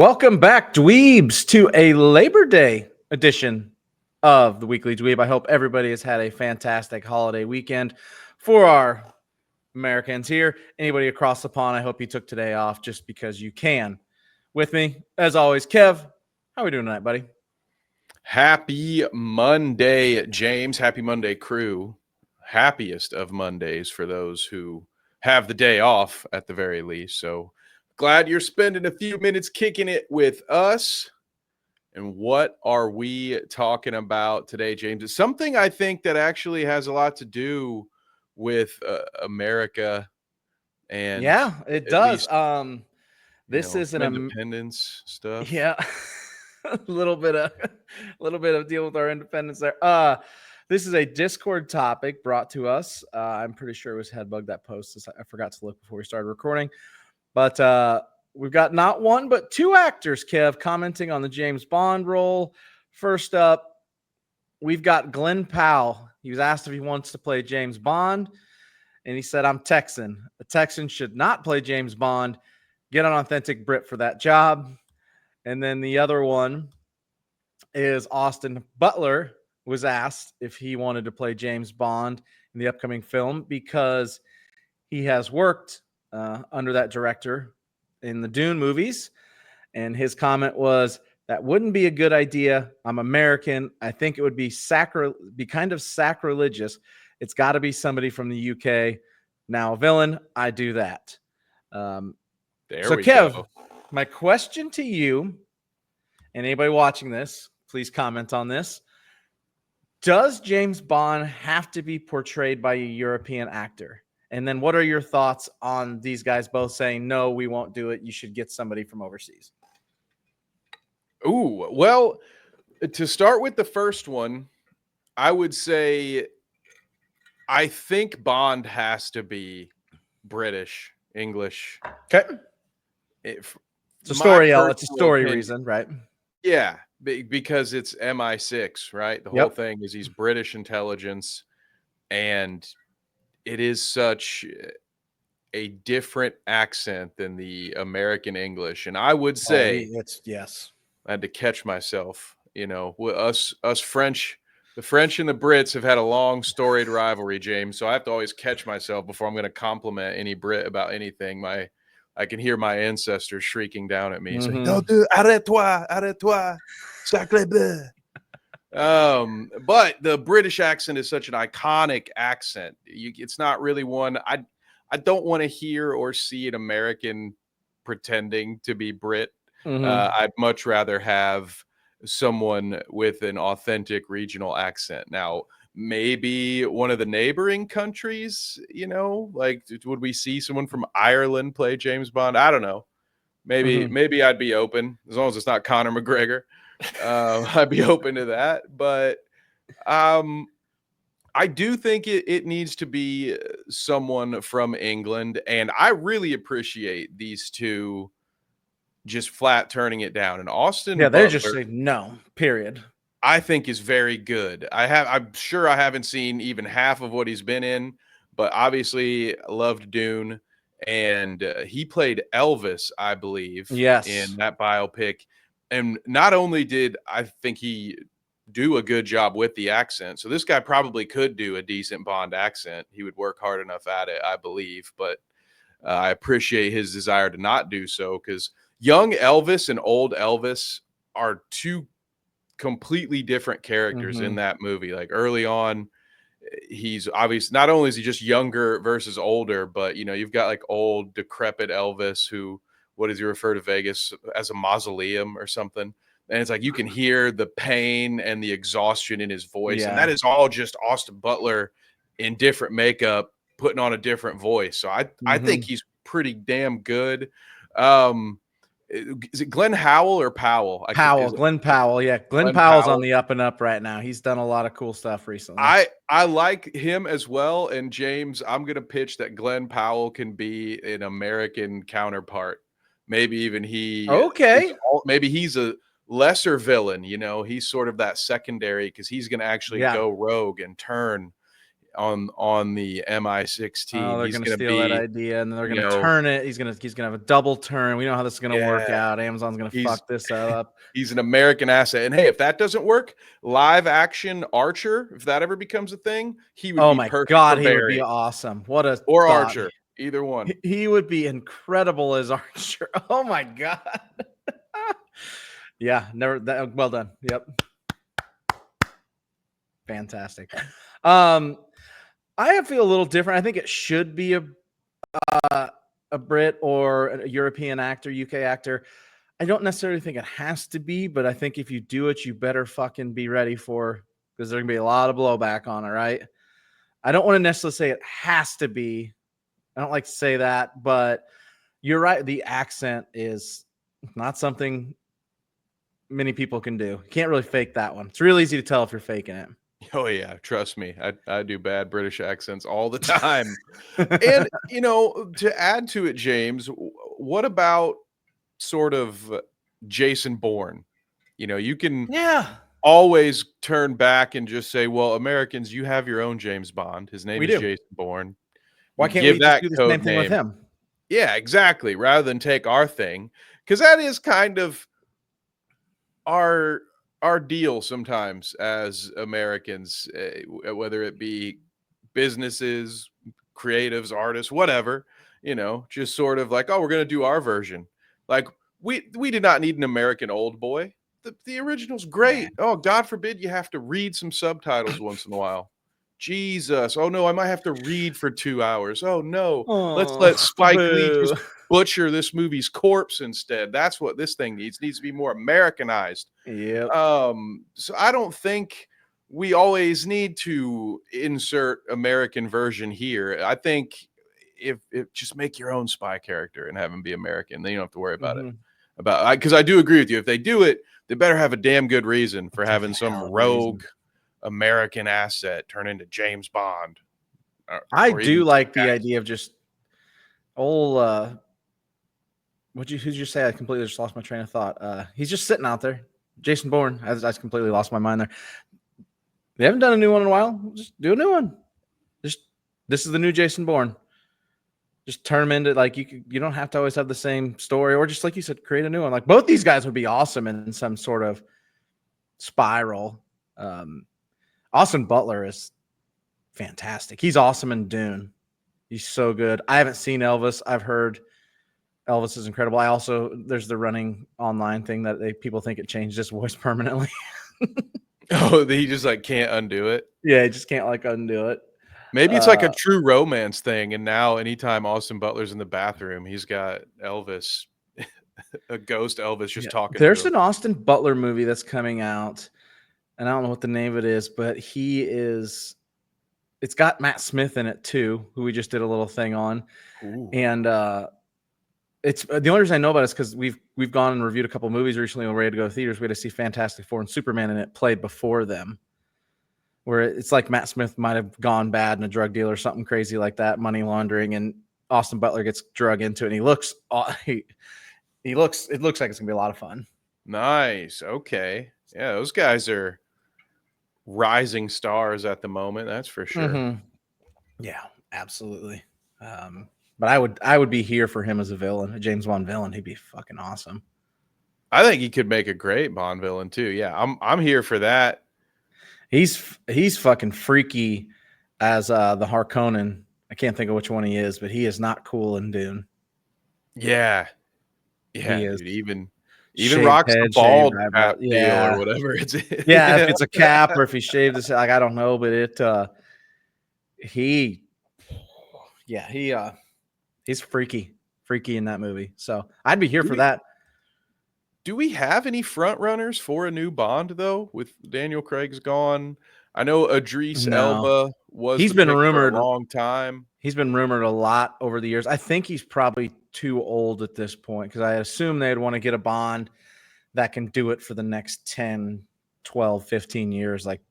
Welcome back, dweebs, to a Labor Day edition of the Weekly Dweeb. I hope everybody has had a fantastic holiday weekend. For our Americans here, anybody across the pond, I hope you took today off just because you can. With me, as always, Kev. How are we doing tonight, buddy? Happy Monday, James. Happy Monday, crew. Happiest of Mondays for those who have the day off at the very least. So glad you're spending a few minutes kicking it with us. And what are we talking about today, James? It's something I think that actually has a lot to do with America and Yeah, it at least. least, This is independence stuff. Yeah, a little bit of deal with our independence there. This is a Discord topic brought to us. I'm pretty sure it was Headbug that posted this. I forgot to look before we started recording, but we've got not one but two actors, Kev, commenting on the James Bond role. First up, we've got Glenn Powell. He was asked if he wants to play James Bond, and he said, "I'm Texan. A Texan should not play James Bond. Get an authentic Brit for that job." And then the other one is Austin Butler was asked if he wanted to play James Bond in the upcoming film because he has worked under that director in the Dune movies. And his comment was, "That wouldn't be a good idea. I'm American. I think it would be kind of sacrilegious. It's got to be somebody from the UK. Now, villain, I do that." Kev, Go. My question to you, and anybody watching this, please comment on this. Does James Bond have to be portrayed by a European actor? And then what are your thoughts on these guys both saying, no, we won't do it. You should get somebody from overseas. Ooh, well, to start with the first one, I would say I think Bond has to be British, English. Okay. It's a story reason, right? Yeah, because it's MI6, right? The whole thing is he's British intelligence, and it is such a different accent than the American English. And I would say yes. I had to catch myself. Us French, the French and the Brits have had a long, storied rivalry, James. So I have to always catch myself before I'm going to compliment any Brit about anything. I can hear my ancestors shrieking down at me, saying, "Don't do arrête-toi, sacré bleu." But the British accent is such an iconic accent. It's not really one I don't want to hear or see an American pretending to be Brit. I'd much rather have someone with an authentic regional accent. Now, maybe one of the neighboring countries, like would we see someone from Ireland play James Bond? I don't know. Maybe I'd be open as long as it's not Conor McGregor. I'd be open to that. But I do think it needs to be someone from England. And I really appreciate these two just flat turning it down. And Austin Butler, they're just saying no, period. I think is very good. I'm sure I haven't seen even half of what he's been in, but obviously loved Dune, and he played Elvis, I believe, in that biopic. And not only did I think he do a good job with the accent, so this guy probably could do a decent Bond accent. He would work hard enough at it, I believe, but I appreciate his desire to not do so, because young Elvis and old Elvis are two completely different characters in that movie. Like early on, he's obviously not only is he just younger versus older, but you've got like old decrepit Elvis who, what does he refer to Vegas as, a mausoleum or something? And it's like you can hear the pain and the exhaustion in his voice, and that is all just Austin Butler in different makeup putting on a different voice. So I think he's pretty damn good. Is it Glenn Howell or Powell? Glenn Powell. Yeah. Glenn Powell's on the up and up right now. He's done a lot of cool stuff recently. I like him as well. And James, I'm going to pitch that Glenn Powell can be an American counterpart. Maybe even maybe he's a lesser villain. He's sort of that secondary because he's going to actually go rogue and turn. on the Oh, MI16. they're He's gonna gonna steal that be, idea and they're you gonna know, turn it. He's gonna have a double turn. We know how this is gonna work yeah, out. Amazon's gonna he's fuck this up. he's an American asset. And hey, if that doesn't work, live action Archer, if that ever becomes a thing, he would Oh be my perfect for god, he would be Barry awesome. What a or thought. Archer, either one. He would be incredible as Archer. Oh my god. Yeah, never that well done. Yep. Fantastic. I feel a little different. I think it should be a Brit or a European actor, UK actor. I don't necessarily think it has to be, but I think if you do it, you better fucking be ready for because there's gonna be a lot of blowback on it, right? I don't want to necessarily say it has to be. I don't like to say that, but you're right. The accent is not something many people can do. You can't really fake that one. It's real easy to tell if you're faking it. Oh yeah, trust me. I do bad British accents all the time. And to add to it, James, what about sort of Jason Bourne? You can Yeah, always turn back and just say, well, Americans, you have your own James Bond. His name we is do. Jason Bourne. Why You can't we give just that do the same code thing with name. him? Yeah, exactly. Rather than take our thing, because that is kind of our deal sometimes as Americans, whether it be businesses, creatives, artists, whatever, just sort of like, oh, we're gonna do our version. Like we did not need an American Old Boy. The original's Yeah. great. Oh, God forbid you have to read some subtitles once in a while. Jesus. Oh no, I might have to read for 2 hours. Oh no. Let's Oh, let Spike Lee boo. just butcher this movie's corpse instead. That's what this thing needs. It needs to be more Americanized. Yep. So I don't think we always need to insert American version here. I think if just make your own spy character and have him be American, then you don't have to worry about it. Mhm. Because I do agree with you. If they do it, they better have a damn good reason for Fucking having some hell of a rogue reason. American asset turn into James Bond, I or even do some like the guys. idea of just old who'd you say? I completely just lost my train of thought. He's just sitting out there. Jason Bourne. I just completely lost my mind there. They haven't done a new one in a while. Just do a new one. Just this is the new Jason Bourne. Just turn him into like you don't have to always have the same story, or just like you said, create a new one. Like both these guys would be awesome in some sort of spiral. Austin Butler is fantastic. He's awesome in Dune. He's so good. I haven't seen Elvis. I've heard Elvis is incredible. I also there's the running online thing that people think it changed his voice permanently. Oh, he just like can't undo it. Yeah, you just can't like undo it. Maybe it's like a true romance thing, and now anytime Austin Butler's in the bathroom, he's got Elvis, a ghost Elvis, just Yeah. talking to There's him. an Austin Butler movie that's coming out, and I don't know what the name of it is, but it's got Matt Smith in it too, who we just did a little thing on. Ooh. And it's the only reason I know about it is because we've gone and reviewed a couple movies recently when we had to go to theaters. We had to see Fantastic Four and Superman, and it played before them. Where it's like Matt Smith might have gone bad and a drug dealer or something crazy like that, money laundering, and Austin Butler gets drug into it. And he looks it looks like it's gonna be a lot of fun. Nice. Okay. Yeah, those guys are rising stars at the moment. That's for sure. Mm-hmm. Yeah, absolutely. But I would be here for him as a villain, a James Bond villain. He'd be fucking awesome. I think he could make a great Bond villain too. Yeah, I'm here for that. He's fucking freaky as the Harkonnen. I can't think of which one he is, but he is not cool in Dune. Yeah. Yeah, He is dude. Even shaved rocks the head, shaved bald eyebrow. cap deal or Yeah, whatever it's. yeah. If it's a cap or if he shaved his, like I don't know, but he, yeah, he's freaky in that movie. So I'd be here for that. Do we have any front runners for a new Bond though? With Daniel Craig's gone, I know Idris No, Elba was he's the been pick for a rumored. long time. He's been rumored a lot over the years. I think he's probably too old at this point because I assume they'd want to get a Bond that can do it for the next 10, 12, 15 years like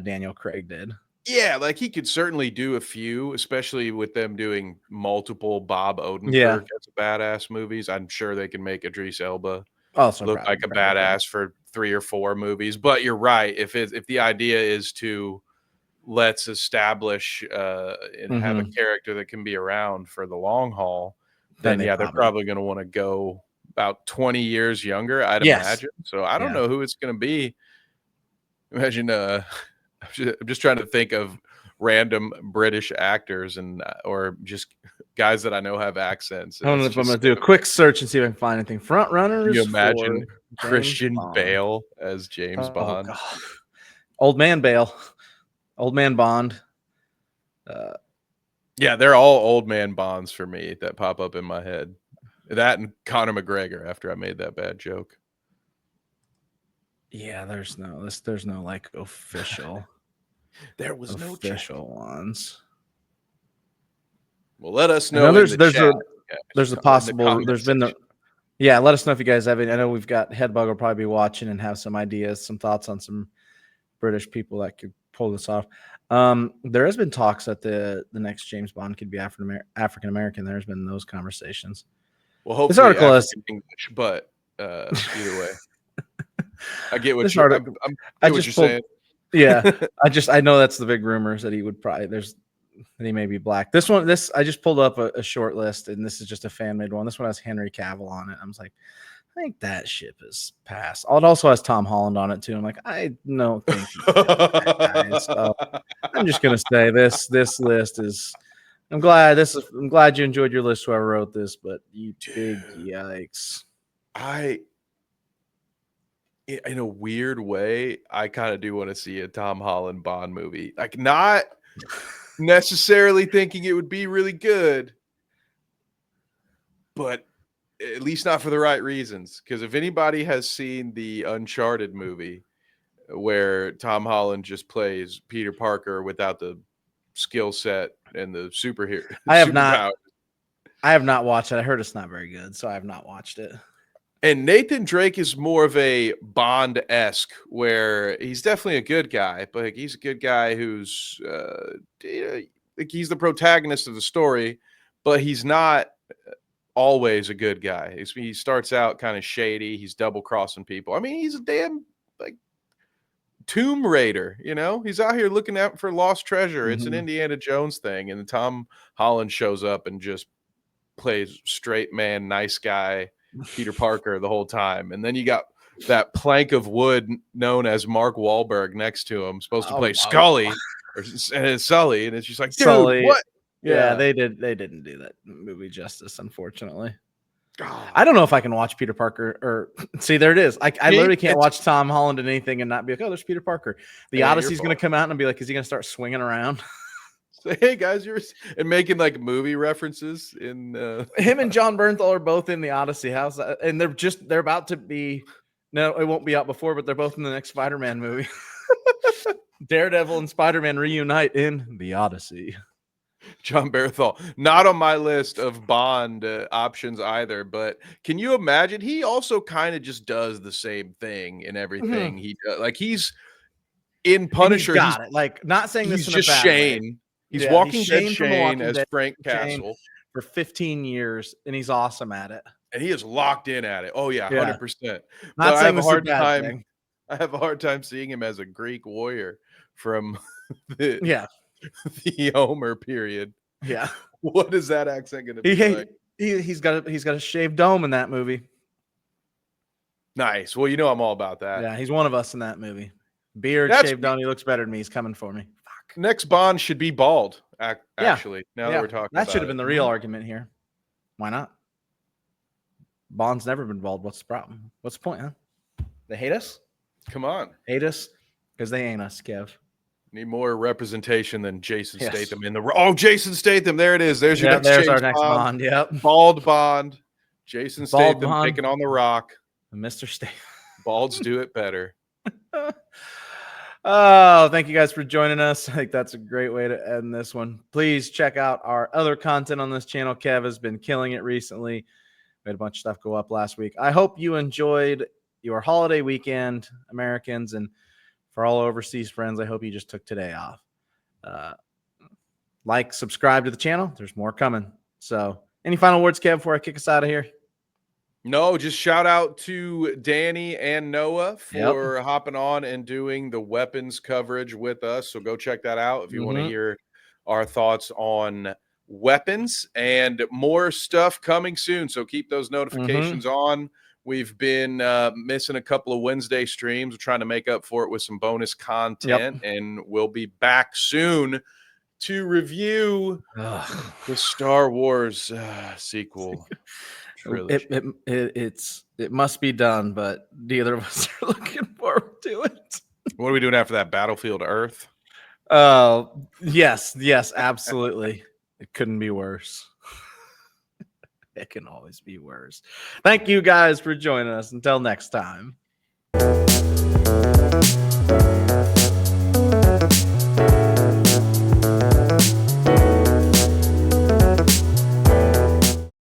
Daniel Craig did. Yeah, like he could certainly do a few, especially with them doing multiple Bob Yeah. Odenkirk as a badass movies. I'm sure they can make Idris Elba Also, look like a badass for 3 or 4 movies. But you're right. If the idea is to let's establish and have a character that can be around for the long haul, then yeah, they're probably going to want to go about 20 years younger, I'd imagine. So I don't know who it's going to be. Imagine, I'm just trying to think of random British actors and or just guys that I know have accents. I don't know if I'm going to do a quick search and see if I can find anything. Front runners. Can you imagine Christian Bale as James Bond? God. Old man Bale. Old man Bond. Yeah, they're all old man Bonds for me that pop up in my head. That and Conor McGregor after I made that bad joke. Yeah, there's no like official. There was no official ones. Well, let us know. There's a possible. There's been yeah. Let us know if you guys have any. I know we've got Headbug will probably be watching and have some ideas, some thoughts on some British people that could pull this off. There has been talks that the next James Bond could be African American. There's been those conversations. Well, hopefully this article is English, but either way, I get what you're. I get what you're saying. Yeah, I know that's the big rumors that he would probably that he may be black. This I just pulled up a short list, and this is just a fan made one. This one has Henry Cavill on it. I was like, I think that ship is passed. It also has Tom Holland on it too. I'm like, I don't think he's that guy. So I'm just gonna say this list is. I'm glad you enjoyed your list. Whoever wrote this, but you big yikes. In a weird way, I kind of do want to see a Tom Holland Bond movie. Like, not necessarily thinking it would be really good, but at least not for the right reasons. Because if anybody has seen the Uncharted movie where Tom Holland just plays Peter Parker without the skill set and the superhero, I have not watched it. I heard it's not very good, so I have not watched it. And Nathan Drake is more of a Bond-esque, where he's definitely a good guy, but he's a good guy who's he's the protagonist of the story, but he's not always a good guy. He starts out kind of shady. He's double-crossing people. I mean, he's a damn Tomb Raider, He's out here looking out for lost treasure. It's an Indiana Jones thing, and Tom Holland shows up and just plays straight man, nice guy Peter Parker the whole time. And then you got that plank of wood known as Mark Wahlberg next to him, supposed to play Scully, and it's Sully, and it's just like, dude, Sully. What? Yeah, they didn't do that movie justice, unfortunately. I don't know if I can watch Peter Parker or see, there it is. I literally can't watch Tom Holland in anything and not be like, oh, there's Peter Parker. The Odyssey's going to come out and be like, is he going to start swinging around? Say, hey guys, and making like movie references in him and John Bernthal are both in the Odyssey house, and they're about to be. No, it won't be out before, but they're both in the next Spider-Man movie. Daredevil and Spider-Man reunite in the Odyssey. John Bernthal, not on my list of Bond options either, but can you imagine? He also kind of just does the same thing in everything he does. Like, he's in Punisher. He's got it. Like, not saying this in just a bad Shane. Way. He's Walking Dead Shane as Frank Castle for 15 years, and he's awesome at it. And he is locked in at it. Oh yeah, 100%. Not saying this is a bad thing. I have a hard time seeing him as a Greek warrior from the Homer period. Yeah. What is that accent going to be like? He's got a shaved dome in that movie. Nice. Well, I'm all about that. Yeah, he's one of us in that movie. Beard, shaved dome. He looks better than me. He's coming for me. Fuck. Next Bond should be bald. Actually, now that we're talking, that should have been the real argument here. Why not? Bond's never been bald. What's the problem? What's the point, huh? They hate us? Come on. Hate us? Because they ain't us, Kev. Need more representation than Jason Statham in the... Oh, Jason Statham. There it is. There's your there's our next Bond. Yep. Bald Bond. Jason Statham taking on The Rock. Mr. Statham. Balds do it better. Oh, thank you guys for joining us. I think that's a great way to end this one. Please check out our other content on this channel. Kev has been killing it recently. We had a bunch of stuff go up last week. I hope you enjoyed your holiday weekend, Americans, and for all overseas friends, I hope you just took today off. Like, subscribe to the channel. There's more coming. So, any final words, Kev, before I kick us out of here? No, just shout out to Danny and Noah Yep. for hopping on and doing the weapons coverage with us. So go check that out if you want to hear our thoughts on weapons, and more stuff coming soon. So keep those notifications on. We've been missing a couple of Wednesday streams. We're trying to make up for it with some bonus content, and we'll be back soon to review the Star Wars sequel trilogy. It must be done, but neither of us are looking forward to it. What are we doing after that? Battlefield Earth? Yes, absolutely. It couldn't be worse. It can always be worse. Thank you guys for joining us. Until next time.